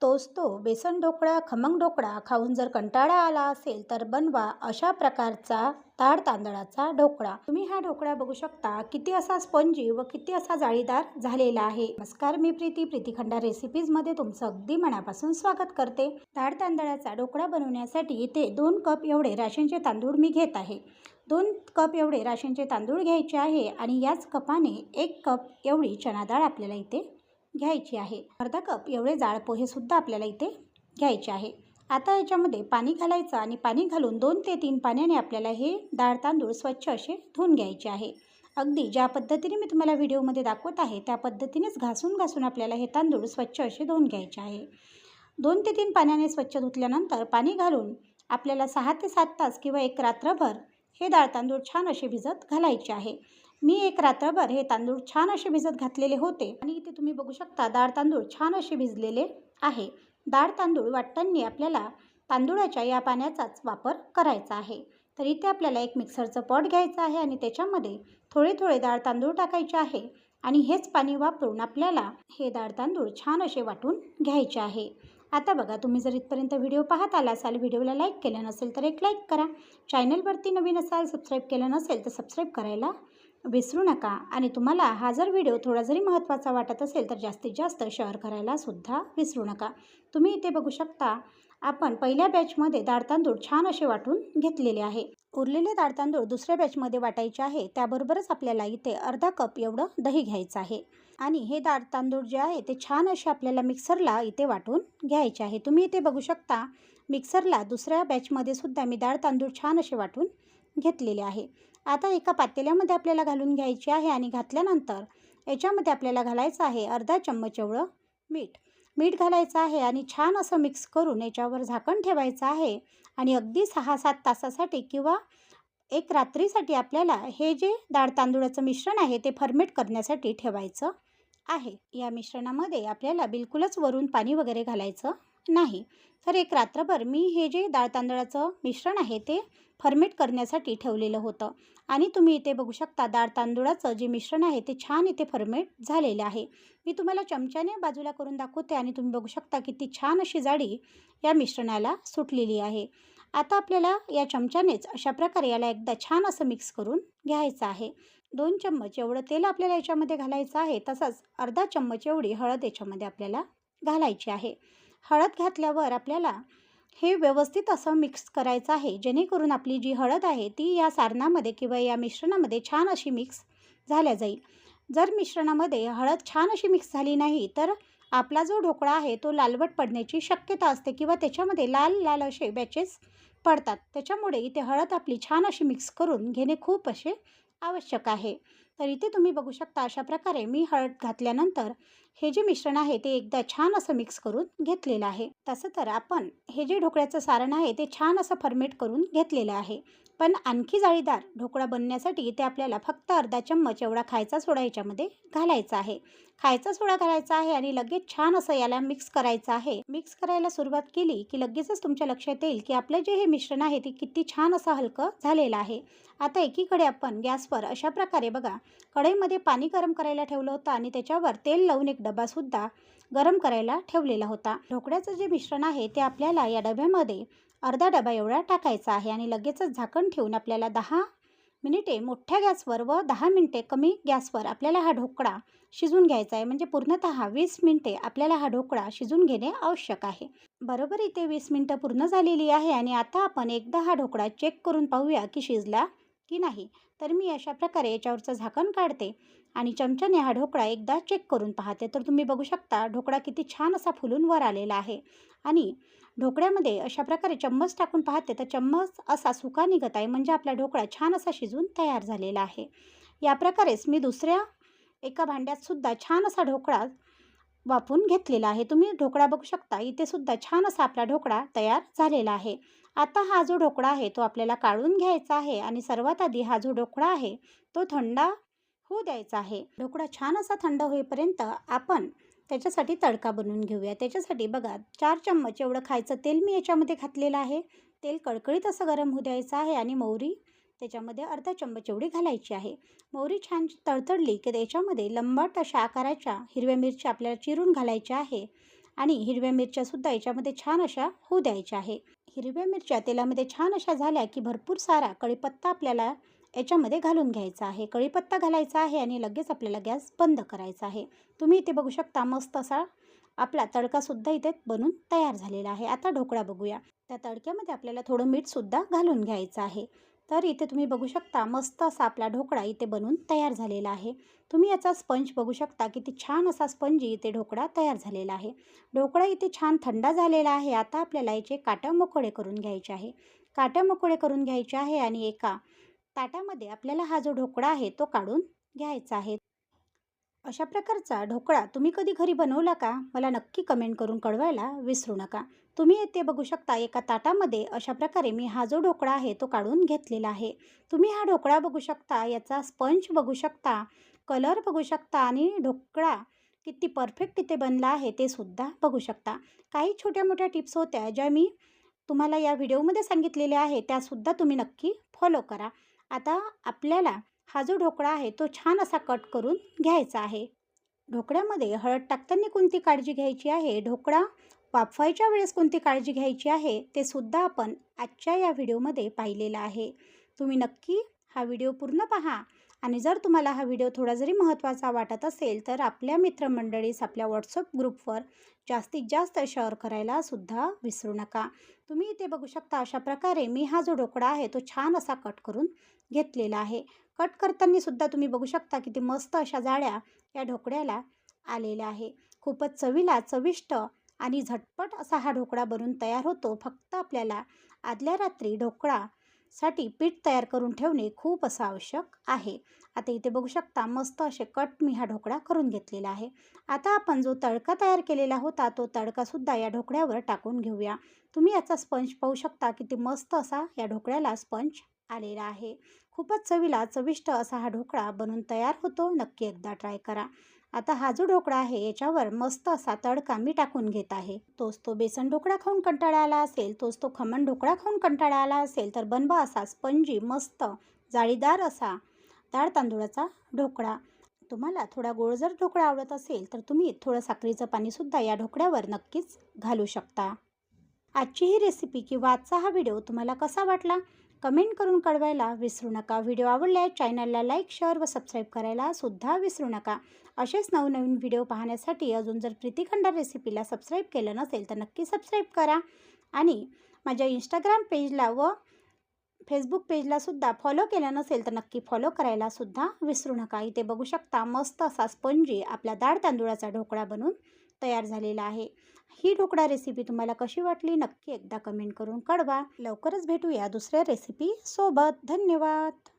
तोच तो बेसन ढोकळा, खमंग ढोकळा खाऊन जर कंटाळा आला असेल तर बनवा अशा प्रकारचा ताड तांदळाचा ढोकळा. तुम्ही हा ढोकळा बघू शकता किती असा स्पंजी व किती असा जाळीदार झालेला आहे. नमस्कार, मी प्रीती खंडार रेसिपीजमध्ये तुमचं अगदी मनापासून स्वागत करते. ताड तांदळाचा ढोकळा बनवण्यासाठी इथे 2 कप एवढे राशनचे तांदूळ मी घेत आहे. 2 कप एवढे राशनचे तांदूळ घ्यायचे आहे आणि याच कपाने 1 कप एवढी चणा डाळ आपल्याला इथे घ्यायची आहे. अर्धा कप एवढे जाड पोहे सुद्धा आपल्याला इथे घ्यायचे आहे. आता याच्यामध्ये पाणी घालायचं आणि पाणी घालून 2 ते 3 पाण्याने आपल्याला हे डाळ तांदूळ स्वच्छ असे धुवून घ्यायचे आहे. अगदी ज्या पद्धतीने मी तुम्हाला व्हिडिओमध्ये दाखवत आहे त्या पद्धतीनेच घासून आपल्याला हे तांदूळ स्वच्छ असे धुवून घ्यायचे आहे. 2 ते 3 पाण्याने स्वच्छ धुतल्यानंतर पाणी घालून आपल्याला 6 ते 7 तास किंवा एक रात्रभर हे डाळ तांदूळ छान असे भिजत घालायचे आहे. मी एक रात्रभर हे तांदूळ छान असे भिजत घातलेले होते आणि इथे तुम्ही बघू शकता डाळ तांदूळ छान असे भिजलेले आहे. डाळ तांदूळ वाटताना आपल्याला तांदूळाच्या या पाण्याचाच वापर करायचा आहे. तर इथे आपल्याला एक मिक्सरचं पॉट घ्यायचं आहे आणि त्याच्यामध्ये थोडे डाळ तांदूळ टाकायचे आहे आणि हेच पाणी वापरून आपल्याला हे डाळ तांदूळ छान असे वाटून घ्यायचे आहे. आता बघा, तुम्ही जर इथपर्यंत व्हिडिओ पाहत आला असाल, व्हिडिओला लाईक केलं नसेल तर एक लाईक करा. चॅनलवरती नवीन असाल, सबस्क्राईब केलं नसेल तर सबस्क्राईब करायला विसरू नका. आणि तुम्हाला हा जर व्हिडिओ थोडा जरी महत्त्वाचा वाटत असेल तर जास्तीत जास्त शेअर करायला सुद्धा विसरू नका. तुम्ही इथे बघू शकता आपण पहिल्या बॅचमध्ये डाळ तांदूळ छान असे वाटून घेतलेले आहे. उरलेले डाळ तांदूळ दुसऱ्या बॅचमध्ये वाटायचे आहे. त्याबरोबरच आपल्याला इथे अर्धा कप एवढं दही घ्यायचं आहे आणि हे डाळ तांदूळ जे आहे ते छान असे आपल्याला मिक्सरला इथे वाटून घ्यायचे आहे. तुम्ही इथे बघू शकता मिक्सरला दुसऱ्या बॅचमध्ये सुद्धा मी डाळ तांदूळ छान असे वाटून घेतलेले आहे. आता एका पातेल्यामध्ये आपल्याला घालून घ्यायचे आहे आणि घातल्यानंतर याच्यामध्ये आपल्याला घालायचं आहे अर्धा चम्मच एवढं मीठ घालायचं आहे आणि छान असं मिक्स करून याच्यावर झाकण ठेवायचं आहे आणि अगदी 6-7 तासासाठी किंवा एक रात्रीसाठी आपल्याला हे जे डाळ तांदूळाचं मिश्रण आहे ते फर्मेट करण्यासाठी ठेवायचं आहे. या मिश्रणामध्ये आपल्याला बिलकुलच वरून पाणी वगैरे घालायचं नाही. तर एक रात्रभर मी हे जे डाळ तांदळाचं मिश्रण आहे ते फर्मेट करण्यासाठी ठेवलेलं होतं आणि तुम्ही इथे बघू शकता डाळ तांदूळाचं जे मिश्रण आहे ते छान इथे फर्मेट झालेलं आहे. मी तुम्हाला चमच्याने बाजूला करून दाखवते आणि तुम्ही बघू शकता किती छान अशी जाडी या मिश्रणाला सुटलेली आहे. आता आपल्याला या चमच्यानेच अशा प्रकारे याला एकदा छान असं मिक्स करून घ्यायचं आहे. 2 चम्मच एवढं तेल आपल्याला याच्यामध्ये घालायचं आहे. तसंच अर्धा चम्मच एवढी हळद याच्यामध्ये आपल्याला घालायची आहे. हळद घातल्यावर आपल्याला हे व्यवस्थित असं मिक्स करायचं आहे जेणेकरून आपली जी हळद आहे ती या सारणामध्ये किंवा या मिश्रणामध्ये छान अशी मिक्स झाल्या जाईल. जर मिश्रणामध्ये हळद छान अशी मिक्स झाली नाही तर आपला जो ढोकळा आहे तो लालवट पडण्याची शक्यता असते किंवा त्याच्यामध्ये लाल असे बॅचेस पडतात. त्याच्यामुळे इथे हळद आपली छान अशी मिक्स करून घेणे खूप असे आवश्यक आहे. तर इथे तुम्ही बघू शकता अशा प्रकारे मी हळद घातल्यानंतर हे जे मिश्रण आहे ते एकदा छान असं मिक्स करून घेतलेलं आहे. तसं तर आपण हे जे ढोकळ्याचं सारण आहे ते छान असं फर्मेट करून घेतलेलं आहे. पण आणखी जाळीदार ढोकळा बनण्यासाठी इथे आपल्याला फक्त अर्धा चम्मच एवढा खायचा सोडा याच्यामध्ये घालायचा आहे. खायचा सोडा घालायचा आहे आणि लगेच छान असं याला मिक्स करायचं आहे. मिक्स करायला सुरुवात केली की लगेचच तुमच्या लक्षात येईल की आपलं जे हे मिश्रण आहे ते किती छान असं हलकं झालेलं आहे. आता एकीकडे आपण गॅसवर अशा प्रकारे बघा कढईमध्ये पाणी गरम करायला ठेवलं होतं आणि त्याच्यावर तेल लावून एक डबासुद्धा गरम करायला ठेवलेला होता. ढोकळ्याचं जे मिश्रण आहे ते आपल्याला या डब्यामध्ये अर्धा डबा एवढा टाकायचा आहे आणि लगेचच झाकण ठेवून आपल्याला 10 मिनिटे मोठ्या गॅसवर व 10 मिनिटे कमी गॅसवर आपल्याला हा ढोकळा शिजून घ्यायचा आहे. म्हणजे पूर्णतः 20 मिनिटे आपल्याला हा ढोकळा शिजून घेणे आवश्यक आहे. बरोबर इथे 20 मिनिटं पूर्ण झालेली आहे आणि आता आपण एकदा हा ढोकळा चेक करून पाहूया की शिजला की नाही. तर मी अशा प्रकारे याच्यावरचं झाकण काढते आणि चमच्याने हा ढोकळा एकदा चेक करून पाहते. तर तुम्ही बघू शकता ढोकळा किती छान असा फुलून वर आलेला आहे आणि ढोकळ्यामध्ये अशा प्रकारे चम्मच टाकून पाहते तर चम्मच असा सुका निघत आहे. म्हणजे आपला ढोकळा छान असा शिजून तयार झालेला आहे. या प्रकारेच मी दुसऱ्या एका भांड्यात सुद्धा छान असा ढोकळा वाफवून घेतलेला आहे. तुम्ही ढोकळा बघू शकता इथे सुद्धा छान असा आपला ढोकळा तयार झालेला आहे. आता हा जो ढोकळा आहे तो आपल्याला काढून घ्यायचा आहे आणि सर्वात आधी हा जो ढोकळा आहे तो थंड होऊ द्यायचा आहे. ढोकळा छान असा थंड होईपर्यंत आपण त्याच्यासाठी तडका बनवून घेऊया. त्याच्यासाठी बघा 4 चम्मच एवढं खायचं तेल मी याच्यामध्ये घातलेलं आहे. तेल कडकडीत असं गरम होऊ द्यायचं आहे आणि मोहरी त्याच्यामध्ये अर्धा चम्मच एवढी घालायची आहे. मोहरी छान तडतडली की त्याच्यामध्ये लंबट अशा आकाराच्या हिरव्या मिरच्या आपल्याला चिरून घालायच्या आहे आणि हिरव्या मिरच्यासुद्धा याच्यामध्ये छान अशा होऊ द्यायच्या आहे. हिरव्या मिरच्या तेलामध्ये छान अशा झाल्या की भरपूर सारा कढीपत्ता आपल्याला याच्यामध्ये घालून घ्यायचा आहे. कढीपत्ता घालायचा आहे आणि लगेच आपल्याला गॅस बंद करायचा आहे. तुम्ही इथे बघू शकता मस्त असा आपला तडकासुद्धा इथे बनून तयार झालेला आहे. आता ढोकळा बघूया. त्या तडक्यामध्ये आपल्याला थोडं मीठसुद्धा घालून घ्यायचं आहे. तर इथे तुम्ही बघू शकता मस्त असा आपला ढोकळा इथे बनून तयार झालेला आहे. तुम्ही याचा स्पंज बघू शकता किती छान असा स्पंजी इथे ढोकळा तयार झालेला आहे. ढोकळा इथे छान थंड झालेला आहे. आता आपल्याला याचे काटा मोकळे करून घ्यायचे आहे. काटा मोकळे करून घ्यायचे आहे आणि एका ताटामध्ये आपल्याला हा जो ढोकळा आहे तो काढून घ्यायचा आहे. अशा प्रकारचा ढोकळा तुम्ही कधी घरी बनवला का? मला नक्की कमेंट करून कळवायला विसरू नका. तुम्ही येथे बघू शकता एका ताटामध्ये अशा प्रकारे मी हा जो ढोकळा आहे तो काढून घेतलेला आहे. तुम्ही हा ढोकळा बघू शकता, याचा स्पंज बघू शकता, कलर बघू शकता आणि ढोकळा किती परफेक्ट इथे बनला आहे ते सुद्धा बघू शकता. काही छोट्या-मोठ्या टिप्स होत्या ज्या मी तुम्हाला या व्हिडिओमध्ये सांगितलेल्या आहे, त्यासुद्धा तुम्ही नक्की फॉलो करा. आता आपल्याला हा जो ढोकळा आहे तो छान असा कट करून घ्यायचा आहे. ढोकळ्यामध्ये हळद टाकताना कोणती काळजी घ्यायची आहे, ढोकळा वाफवायच्या वेळेस कोणती काळजी घ्यायची आहे, ते सुद्धा आपण आजच्या या व्हिडिओमध्ये पाहिलेलं आहे. तुम्ही नक्की हा व्हिडिओ पूर्ण पहा आणि जर तुम्हाला हा व्हिडिओ थोडा जरी महत्त्वाचा वाटत असेल तर आपल्या मित्रमंडळीस आपल्या व्हॉट्सअप ग्रुपवर जास्तीत जास्त शेअर करायला सुद्धा विसरू नका. तुम्ही इथे बघू शकता अशा प्रकारे मी हा जो ढोकळा आहे तो छान असा कट करून घेतलेला आहे. कट करताना सुद्धा तुम्ही बघू शकता किती मस्त अशा जाळ्या या ढोकळ्याला आलेल्या आहे. खूपच चवीला चविष्ट आणि झटपट असा हा ढोकळा बनून तयार होतो. फक्त आपल्याला आदल्या रात्री ढोकळासाठी पीठ तयार करून ठेवणे खूप असं आवश्यक आहे. आता इथे बघू शकता मस्त असे कट मी हा ढोकळा करून घेतलेला आहे. आता आपण जो तडका तयार केलेला होता तो तडकासुद्धा या ढोकळ्यावर टाकून घेऊया. तुम्ही याचा स्पंज पाहू शकता किती मस्त असा या ढोकळ्याला स्पंज आलेला आहे. खूपच चवीला चविष्ट असा हा ढोकळा बनून तयार होतो. नक्की एकदा ट्राय करा. आता हा जो ढोकळा आहे याच्यावर मस्त असा तडका मी टाकून घेत आहे. तोच तो बेसन ढोकळा खाऊन कंटाळा आला असेल, तोच तो खमण ढोकळा खाऊन कंटाळा आला असेल तर बनवा असा स्पंजी मस्त जाळीदार असा डाळ तांदूळाचा ढोकळा. तुम्हाला थोडा गोड जर ढोकळा आवडत असेल तर तुम्ही थोडं साखरेचं पाणीसुद्धा या ढोकळ्यावर नक्कीच घालू शकता. आजची ही रेसिपी किंवा आजचा हा व्हिडिओ तुम्हाला कसा वाटला कमेंट करून कळवायला विसरू नका. व्हिडिओ आवडल्यास चॅनलला लाईक, शेअर व सबस्क्राईब करायला सुद्धा विसरू नका. असेच नवनवीन व्हिडिओ पाहण्यासाठी अजून जर प्रीती खंडार रेसिपीला सबस्क्राईब केलं नसेल तर नक्की सबस्क्राईब करा आणि माझ्या इंस्टाग्राम पेजला व फेसबुक पेजला सुद्धा फॉलो केलं नसेल तर नक्की फॉलो करायला सुद्धा विसरू नका. इथे बघू शकता मस्त असा स्पंजी आपला डाळ तांदूळाचा ढोकळा बनून तयार झालेला आहे. ही ढोकळा रेसिपी तुम्हाला कशी वाटली नक्की एकदा कमेंट करून कळवा. लवकरच भेटूया दुसऱ्या रेसिपी सोबत. धन्यवाद.